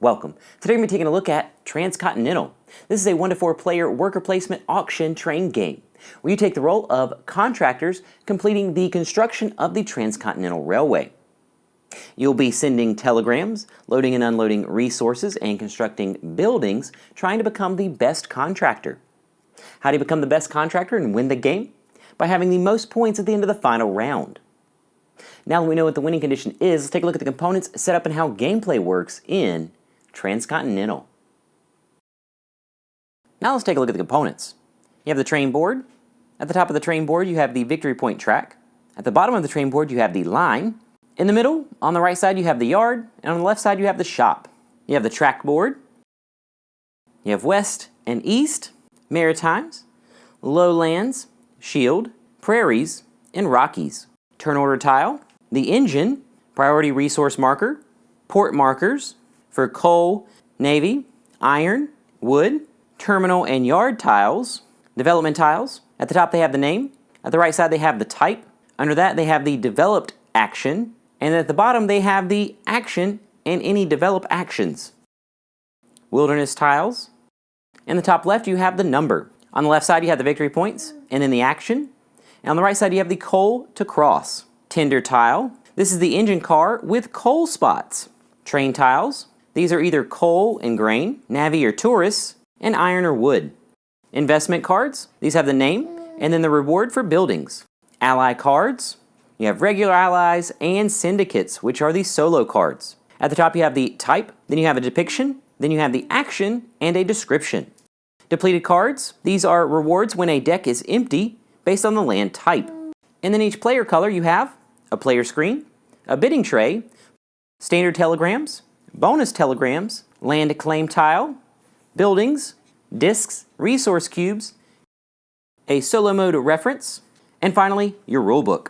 Welcome. Today we're going to be taking a look at Transcontinental. This is a 1 to 4 player worker placement auction train game where you take the role of contractors completing the construction of the Transcontinental Railway. You'll be sending telegrams, loading and unloading resources, and constructing buildings, trying to become the best contractor. How do you become the best contractor and win the game? By having the most points at the end of the final round. Now that we know what the winning condition is, let's take a look at the components, setup, and how gameplay works in Transcontinental. Now let's take a look at the components. You have the train board. At the top of the train board you have the victory point track. At the bottom of the train board you have the line. In the middle, on the right side you have the yard, and on the left side you have the shop. You have the track board. You have west and east, maritimes, lowlands, shield, prairies, and rockies. Turn order tile, the engine, priority resource marker, port markers for coal, navy, iron, wood, terminal and yard tiles, development tiles. At the top they have the name, at the right side they have the type, under that they have the developed action, and at the bottom they have the action and any develop actions. Wilderness tiles. In the top left you have the number. On the left side you have the victory points and then the action. And on the right side you have the coal to cross. Tender tile. This is the engine car with coal spots. Train tiles. These are either coal and grain, navy or tourists, and iron or wood. Investment cards. These have the name and then the reward for buildings. Ally cards. You have regular allies and syndicates, which are the solo cards. At the top you have the type, then you have a depiction, then you have the action and a description. Depleted cards. These are rewards when a deck is empty based on the land type. And then each player color you have a player screen, a bidding tray, standard telegrams, bonus telegrams, land claim tile, buildings, discs, resource cubes, a solo mode reference, and finally your rulebook.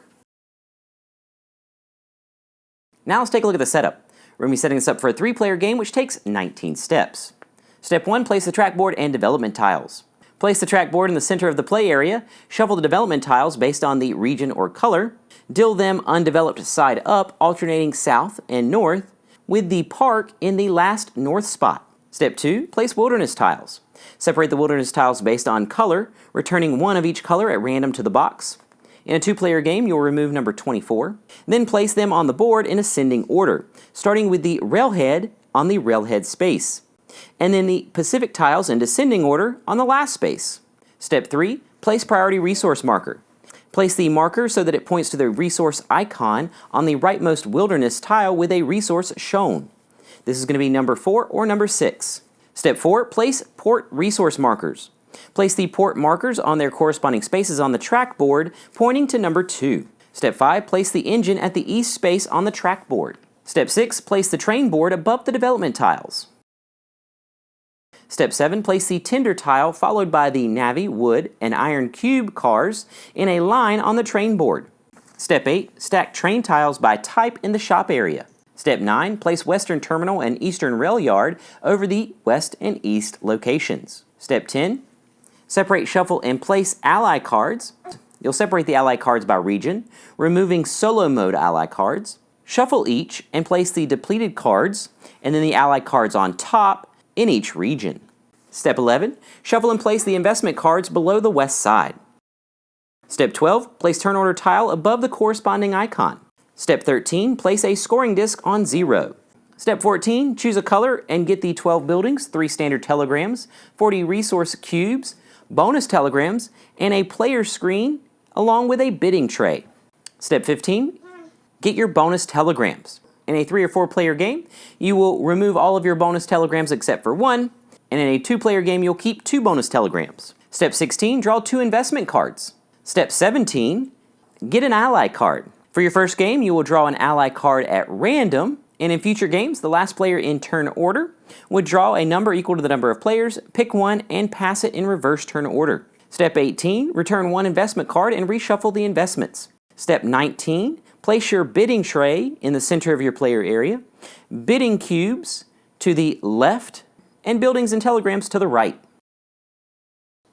Now let's take a look at the setup. We're going to be setting this up for a 3-player game which takes 19 steps. Step 1, place the trackboard and development tiles. Place the trackboard in the center of the play area, shuffle the development tiles based on the region or color, dill them undeveloped side up, alternating south and north, with the park in the last north spot. Step 2, place wilderness tiles. Separate the wilderness tiles based on color, returning one of each color at random to the box. In a 2-player game, you'll remove number 24, then place them on the board in ascending order, starting with the railhead on the railhead space, and then the Pacific tiles in descending order on the last space. Step 3, place priority resource marker. Place the marker so that it points to the resource icon on the rightmost wilderness tile with a resource shown. This is going to be number 4 or number 6. Step 4, place port resource markers. Place the port markers on their corresponding spaces on the track board, pointing to number 2. Step 5, place the engine at the east space on the track board. Step 6, place the train board above the development tiles. Step 7, place the tender tile followed by the navy, wood, and iron cube cars in a line on the train board. Step 8, stack train tiles by type in the shop area. Step 9, place western terminal and eastern rail yard over the west and east locations. Step 10, separate, shuffle, and place ally cards. You'll separate the ally cards by region, removing solo mode ally cards. Shuffle each and place the depleted cards and then the ally cards on top in each region. Step 11, shuffle and place the investment cards below the west side. Step 12, place turn order tile above the corresponding icon. Step 13, place a scoring disc on 0. Step 14, choose a color and get the 12 buildings, 3 standard telegrams, 40 resource cubes, bonus telegrams, and a player screen along with a bidding tray. Step 15, get your bonus telegrams. In a 3 or 4 player game, you will remove all of your bonus telegrams except for 1, and in a 2-player game you'll keep 2 bonus telegrams. Step 16, draw 2 investment cards. Step 17, get an ally card. For your first game, you will draw an ally card at random, and in future games, the last player in turn order would draw a number equal to the number of players, pick one, and pass it in reverse turn order. Step 18, return 1 investment card and reshuffle the investments. Step 19, place your bidding tray in the center of your player area, bidding cubes to the left, and buildings and telegrams to the right.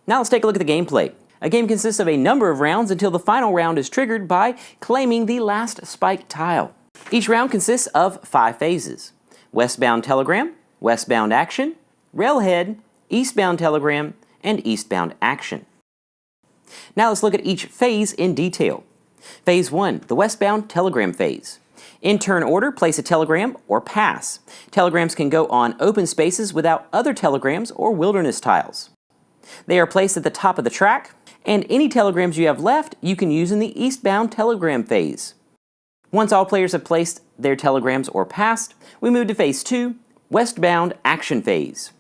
Now let's take a look at the gameplay. A game consists of a number of rounds until the final round is triggered by claiming the last spike tile. Each round consists of 5 phases: westbound telegram, westbound action, railhead, eastbound telegram, and eastbound action. Now let's look at each phase in detail. Phase 1, the westbound telegram phase. In turn order, place a telegram or pass. Telegrams can go on open spaces without other telegrams or wilderness tiles. They are placed at the top of the track, and any telegrams you have left you can use in the eastbound telegram phase. Once all players have placed their telegrams or passed, we move to Phase 2, westbound action phase.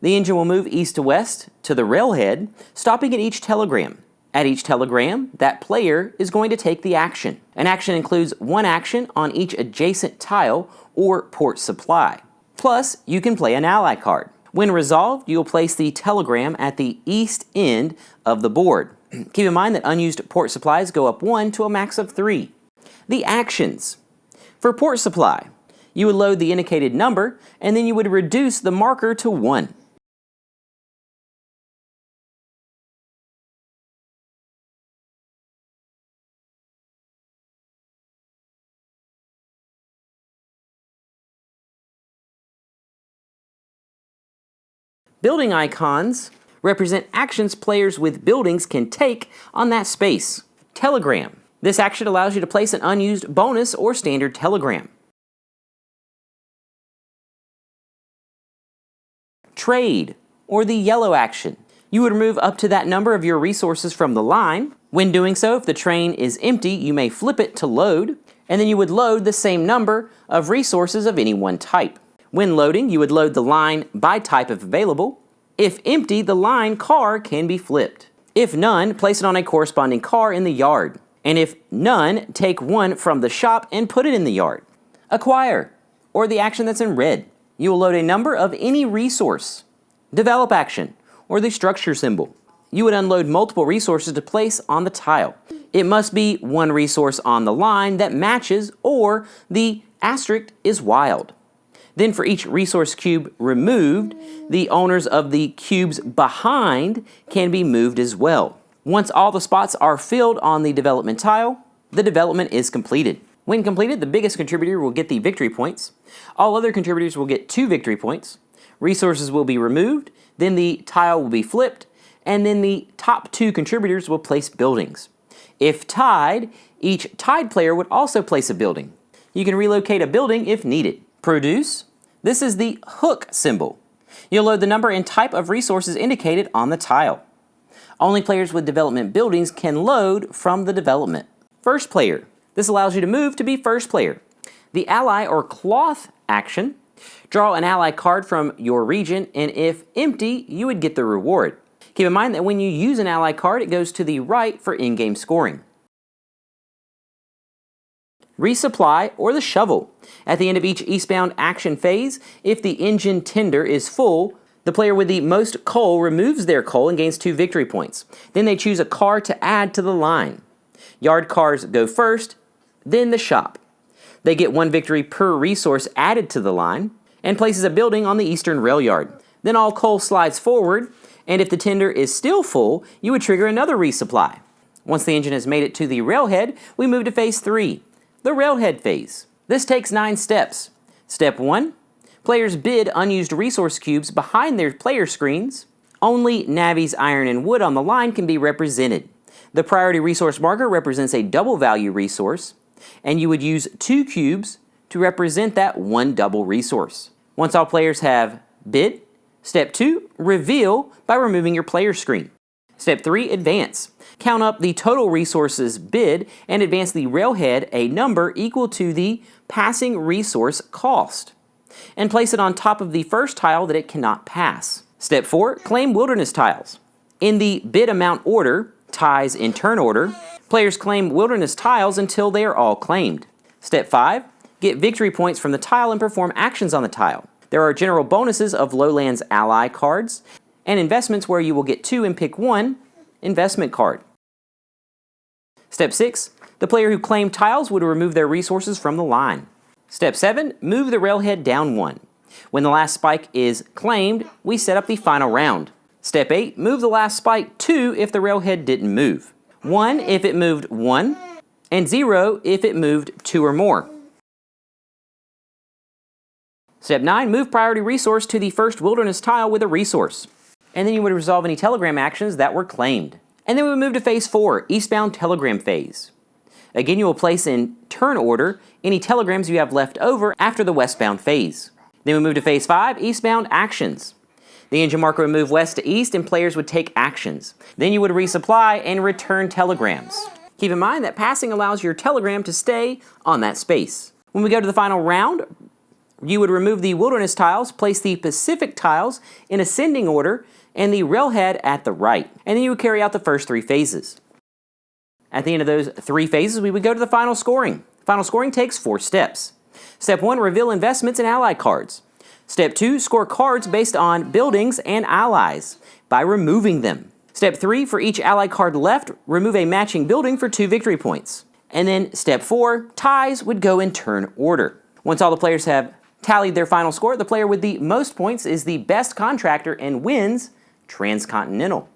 The engine will move east to west to the railhead, stopping at each telegram. At each telegram, that player is going to take the action. An action includes one action on each adjacent tile or port supply. Plus, you can play an ally card. When resolved, you'll place the telegram at the east end of the board. Keep in mind that unused port supplies go up 1 to a max of 3. The actions. For port supply, you would load the indicated number, and then you would reduce the marker to 1. Building icons represent actions players with buildings can take on that space. Telegram. This action allows you to place an unused bonus or standard telegram. Trade, or the yellow action. You would remove up to that number of your resources from the line. When doing so, if the train is empty, you may flip it to load, and then you would load the same number of resources of any one type. When loading, you would load the line by type if available. If empty, the line car can be flipped. If none, place it on a corresponding car in the yard. And if none, take one from the shop and put it in the yard. Acquire, or the action that's in red. You will load a number of any resource. Develop action, or the structure symbol. You would unload multiple resources to place on the tile. It must be one resource on the line that matches, or the asterisk is wild. Then for each resource cube removed, the owners of the cubes behind can be moved as well. Once all the spots are filled on the development tile, the development is completed. When completed, the biggest contributor will get the victory points. All other contributors will get 2 victory points. Resources will be removed, then the tile will be flipped, and then the top 2 contributors will place buildings. If tied, each tied player would also place a building. You can relocate a building if needed. Produce. This is the hook symbol. You'll load the number and type of resources indicated on the tile. Only players with development buildings can load from the development. First player. This allows you to move to be first player. The ally or cloth action. Draw an ally card from your region, and if empty, you would get the reward. Keep in mind that when you use an ally card, it goes to the right for in-game scoring. Resupply, or the shovel. At the end of each eastbound action phase, if the engine tender is full, the player with the most coal removes their coal and gains 2 victory points. Then they choose a car to add to the line. Yard cars go first, then the shop. They get 1 victory per resource added to the line, and places a building on the eastern rail yard. Then all coal slides forward, and if the tender is still full, you would trigger another resupply. Once the engine has made it to the railhead, we move to phase 3. The railhead phase. This takes 9 steps. Step 1. Players bid unused resource cubes behind their player screens. Only navies, iron, and wood on the line can be represented. The priority resource marker represents a double value resource, and you would use 2 cubes to represent that one double resource. Once all players have bid, step 2, reveal by removing your player screen. Step 3, advance. Count up the total resources bid and advance the railhead a number equal to the passing resource cost, and place it on top of the first tile that it cannot pass. Step 4, claim wilderness tiles. In the bid amount order, ties in turn order, players claim wilderness tiles until they are all claimed. Step 5, get victory points from the tile and perform actions on the tile. There are general bonuses of Lowlands ally cards and investments where you will get 2 and pick 1 investment card. Step 6, the player who claimed tiles would remove their resources from the line. Step 7, move the railhead down 1. When the last spike is claimed, we set up the final round. Step 8, move the last spike 2 if the railhead didn't move, 1 if it moved 1, and 0 if it moved 2 or more. Step 9, move priority resource to the first wilderness tile with a resource. And then you would resolve any telegram actions that were claimed. And then we would move to Phase 4, eastbound telegram phase. Again, you will place in turn order any telegrams you have left over after the westbound phase. Then we move to Phase 5, eastbound actions. The engine marker would move west to east and players would take actions. Then you would resupply and return telegrams. Keep in mind that passing allows your telegram to stay on that space. When we go to the final round, you would remove the wilderness tiles, place the Pacific tiles in ascending order, and the railhead at the right. And then you would carry out the first 3 phases. At the end of those 3 phases, we would go to the final scoring. Final scoring takes 4 steps. Step 1, reveal investments and ally cards. Step 2, score cards based on buildings and allies by removing them. Step 3, for each ally card left, remove a matching building for 2 victory points. And then Step 4, ties would go in turn order. Once all the players have tallied their final score, the player with the most points is the best contractor and wins Transcontinental.